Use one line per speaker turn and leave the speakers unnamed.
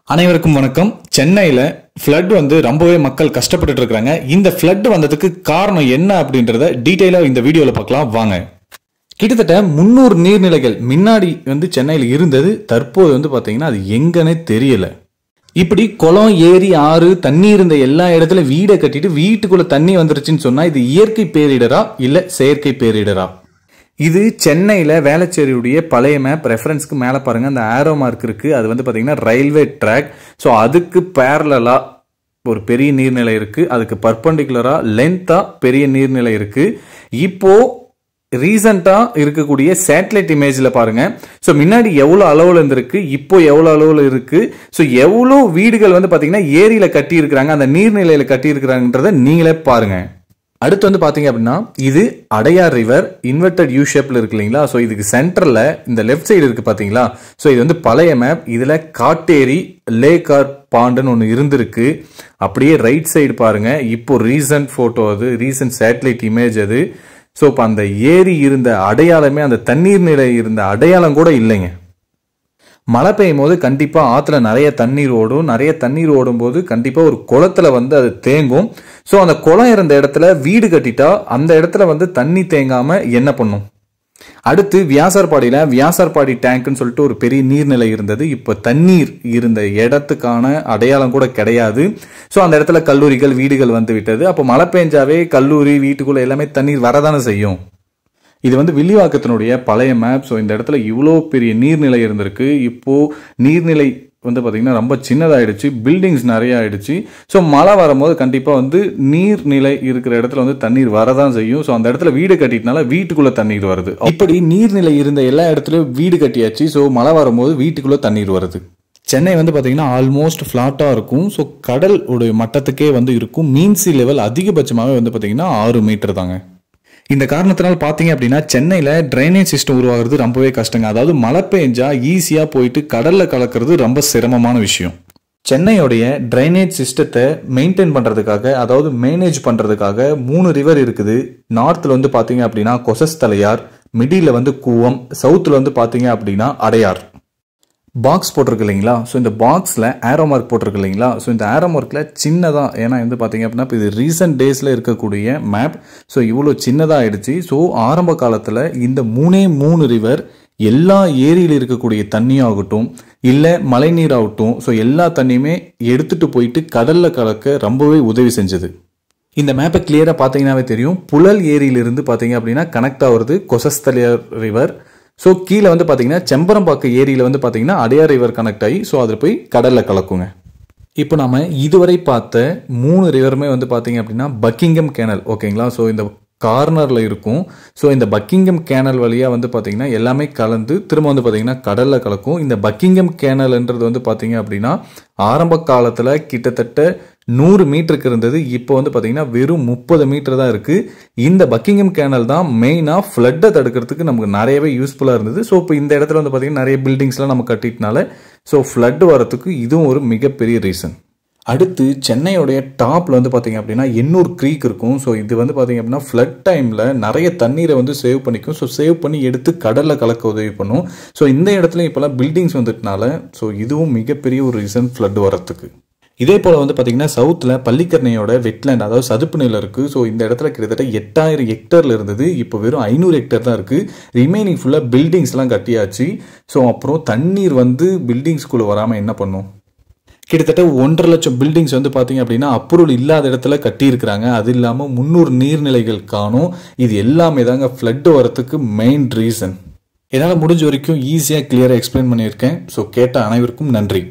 அனைவருக்கும் வணக்கம். சென்னையில ஃப்ளட் ரொம்பவே மக்கள் கஷ்டப்பட்டு இருக்காங்க. இந்த ஃப்ளட் வந்ததுக்கு காரணம் என்ன அப்படின்றத டீடைலா இந்த வீடியோல பார்க்கலாம் வாங்க. கிட்டத்தட்ட 300 நீர்நிலைகள் முன்னாடி சென்னையில இருந்தது. தற்போது பாத்தீங்கன்னா அது எங்கன்னே தெரியல. இப்படி குளம், ஏரி, ஆறு, தண்ணி இருந்த எல்லா இடத்துல வீடை கட்டிட்டு வீட்டுக்குள்ள தண்ணி வந்துருச்சுன்னு சொன்னா இது இயற்கை பேரிடரா இல்ல செயற்கை பேரிடரா? இது சென்னையில வேளச்சேரியுடைய பழைய மேப் ரெஃபரன்ஸ்க்கு மேல பாருங்க, அந்த ஆரோ மார்க் இருக்கு. அது பாத்தீங்கன்னா ரயில்வே ட்ராக். ஸோ அதுக்கு பேரலா ஒரு பெரிய நீர்நிலை இருக்கு, அதுக்கு பர்பண்டிகுலரா லென்த்தா பெரிய நீர்நிலை இருக்கு. இப்போ ரீசெண்டா இருக்கக்கூடிய சேட்டலைட் இமேஜ்ல பாருங்க. ஸோ முன்னாடி எவ்வளவு அளவுல இருந்திருக்கு, இப்போ எவ்வளவு அளவுல இருக்கு. ஸோ எவ்வளவு வீடுகள் பாத்தீங்கன்னா ஏரியில கட்டி இருக்கிறாங்க, அந்த நீர்நிலையில கட்டி இருக்கிறாங்கன்றத நீங்களே பாருங்க. அடுத்து பாத்தீங்க அப்படின்னா இது அடையார் ரிவர் இன்வெர்டட் யூ ஷேப்ல இருக்கு இல்லைங்களா? ஸோ இதுக்கு சென்டர்ல இந்த லெஃப்ட் சைடு இருக்கு பாத்தீங்களா? ஸோ இது பழைய மேப். இதுல காட்டேரி லேக் ஆர் பாண்டுன்னு ஒன்று இருந்திருக்கு. அப்படியே ரைட் சைடு பாருங்க, இப்போ ரீசன்ட் போட்டோ, அது ரீசன்ட் சேட்டலைட் இமேஜ் அது. ஸோ இப்போ அந்த ஏரி இருந்த அடையாளமே, அந்த தண்ணீர் நிலை இருந்த அடையாளம் கூட இல்லைங்க. மழை பெய்யும் போது கண்டிப்பா ஆத்துல நிறைய தண்ணீர் ஓடும். நிறைய தண்ணீர் ஓடும் போது கண்டிப்பா ஒரு குளத்துல அது தேங்கும். ஸோ அந்த குளம் இருந்த இடத்துல வீடு கட்டிட்டா அந்த இடத்துல தண்ணி தேங்காம என்ன பண்ணும்? அடுத்து வியாசார்பாடி டேங்க்னு சொல்லிட்டு ஒரு பெரிய நீர்நிலை இருந்தது. இப்ப தண்ணீர் இருந்த இடத்துக்கான அடையாளம் கூட கிடையாது. ஸோ அந்த இடத்துல கல்லூரிகள், வீடுகள் விட்டது. அப்போ மழை பெஞ்சாவே கல்லூரி, வீட்டுக்குள்ள எல்லாமே தண்ணீர் வரதானே செய்யும். இது வில்லிவாக்கத்தினுடைய பழைய மேப். ஸோ இந்த இடத்துல இவ்வளோ பெரிய நீர்நிலை இருந்திருக்கு. இப்போ நீர்நிலை பாத்தீங்கன்னா ரொம்ப சின்னதாயிடுச்சு, பில்டிங்ஸ் நிறைய ஆயிடுச்சு. ஸோ மழை வரும்போது கண்டிப்பா நீர்நிலை இருக்கிற இடத்துல தண்ணீர் வரதான் செய்யும். ஸோ அந்த இடத்துல வீடு கட்டிட்டனால வீட்டுக்குள்ள தண்ணீர் வருது. இப்படி நீர்நிலை இருந்த எல்லா இடத்துலயும் வீடு கட்டியாச்சு. ஸோ மழை வரும்போது வீட்டுக்குள்ள தண்ணீர் வருது. சென்னை பாத்தீங்கன்னா ஆல்மோஸ்ட் பிளாட்டா இருக்கும். ஸோ கடல் உடைய மட்டத்துக்கே இருக்கும். மீன் சி லெவல் அதிகபட்சமாகவே பாத்தீங்கன்னா 6 மீட்டர் தாங்க. இந்த காரணத்தினால பாத்தீங்க அப்படின்னா சென்னையில டிரைனேஜ் சிஸ்டம் உருவாகிறது ரொம்பவே கஷ்டங்க. அதாவது மழை பெஞ்சா ஈஸியா போயிட்டு கடல்ல கலக்கிறது ரொம்ப சிரமமான விஷயம். சென்னையோடைய டிரைனேஜ் சிஸ்டத்தை மெயின்டைன் பண்றதுக்காக, அதாவது மேனேஜ் பண்றதுக்காக 3 ரிவர் இருக்குது. நார்த்ல பாத்தீங்க அப்படின்னா கொசஸ்தலையார், மிடில் கூவம், சவுத்ல பாத்தீங்க அப்படின்னா அடையார். பாக்ஸ் போட்டிருக்கு இல்லைங்களா? ஸோ இந்த பாக்ஸில் ஆரோ மார்க் போட்டிருக்கு இல்லைங்களா? ஸோ இந்த ஆரோ மார்க்கில் சின்னதாக, ஏன்னா பார்த்தீங்க அப்படின்னா இப்போ இது ரீசெண்ட் டேஸில் இருக்கக்கூடிய மேப். ஸோ இவ்வளோ சின்னதாக ஆயிடுச்சு. ஸோ ஆரம்ப காலத்தில் இந்த 3 ரிவர் எல்லா ஏரியில் இருக்கக்கூடிய தண்ணியாகட்டும் இல்லை மழை நீராகட்டும், ஸோ எல்லா தண்ணியுமே எடுத்துட்டு போயிட்டு கடலில் கலக்க ரொம்பவே உதவி செஞ்சது. இந்த மேப்பை கிளியராக பார்த்தீங்கன்னாவே தெரியும். புழல் ஏரியிலிருந்து பார்த்தீங்க அப்படின்னா கனெக்ட் ஆகுறது கொசஸ்தலையார் ரிவர். ஸோ கீழே பார்த்தீங்கன்னா செம்பரம்பாக்கம் ஏரியில் பார்த்தீங்கன்னா அடையார் ரிவர் கனெக்ட் ஆகி ஸோ அதில் போய் கடலில் கலக்குங்க. இப்போ நம்ம இதுவரை பார்த்த 3 ரிவருமே பார்த்தீங்க அப்படின்னா பக்கிங்கம் கேனல், ஓகேங்களா? ஸோ இந்த கார்னரில் இருக்கும். ஸோ இந்த பக்கிங்கம் கேனல் வழியாக பார்த்தீங்கன்னா எல்லாமே கலந்து திரும்ப பார்த்தீங்கன்னா கடலில் கலக்கும். இந்த பக்கிங்கம் கேனல்ன்றது பார்த்தீங்க அப்படின்னா ஆரம்ப காலத்தில் கிட்டத்தட்ட 100 மீட்டருக்கு இருந்தது. இப்போ பார்த்தீங்கன்னா வெறும் 30 மீட்டர் தான் இருக்கு. இந்த பக்கிங்கம் கேனல் தான் மெயினா ஃப்ளட்டை தடுக்கிறதுக்கு நமக்கு நிறையவே யூஸ்ஃபுல்லா இருந்தது. ஸோ இப்போ இந்த இடத்துல பார்த்தீங்கன்னா நிறைய பில்டிங்ஸ்லாம் நம்ம கட்டிட்டனால ஸோ ஃப்ளட் வரதுக்கு இதுவும் ஒரு மிகப்பெரிய ரீசன். அடுத்து சென்னையோடைய டாப்ல பார்த்தீங்க அப்படின்னா எண்ணூர் க்ரீக் இருக்கும். ஸோ இது பார்த்தீங்க அப்படின்னா ஃப்ளட் டைம்ல நிறைய தண்ணீரை சேவ் பண்ணிக்கும். ஸோ சேவ் பண்ணி எடுத்து கடல்ல கலக்க உதவி பண்ணும். ஸோ இந்த இடத்துல இப்போலாம் பில்டிங்ஸ் வந்துட்டனால ஸோ இதுவும் மிகப்பெரிய ஒரு ரீசன் ஃப்ளட் வரத்துக்கு. இதே போல பார்த்தீங்கன்னா சவுத்தில் பள்ளிக்கரணையோட வெட்லேண்ட், அதாவது சதுப்பு நிலம் இருக்கு. ஸோ இந்த இடத்துல கிட்டத்தட்ட 8000 ஹெக்டர்ல இருந்தது. இப்போ வெறும் 500 ஹெக்டர் தான் இருக்கு. ரிமைனிங் ஃபுல்லாக பில்டிங்ஸ்லாம் கட்டியாச்சு. ஸோ அப்புறம் தண்ணீர் பில்டிங்ஸ்குள்ளே வராமல் என்ன பண்ணும்? கிட்டத்தட்ட 1.5 லட்சம் பில்டிங்ஸ் பார்த்தீங்க அப்படின்னா அப்ரூவல் இல்லாத இடத்துல கட்டியிருக்கிறாங்க. அது இல்லாமல் 300 நீர்நிலைகள் காணும். இது எல்லாமே தாங்க ஃப்ளட் வரத்துக்கு மெயின் ரீசன். என்னால் முடிஞ்ச வரைக்கும் ஈஸியாக கிளியராக எக்ஸ்பிளைன் பண்ணியிருக்கேன். ஸோ கேட்ட அனைவருக்கும் நன்றி.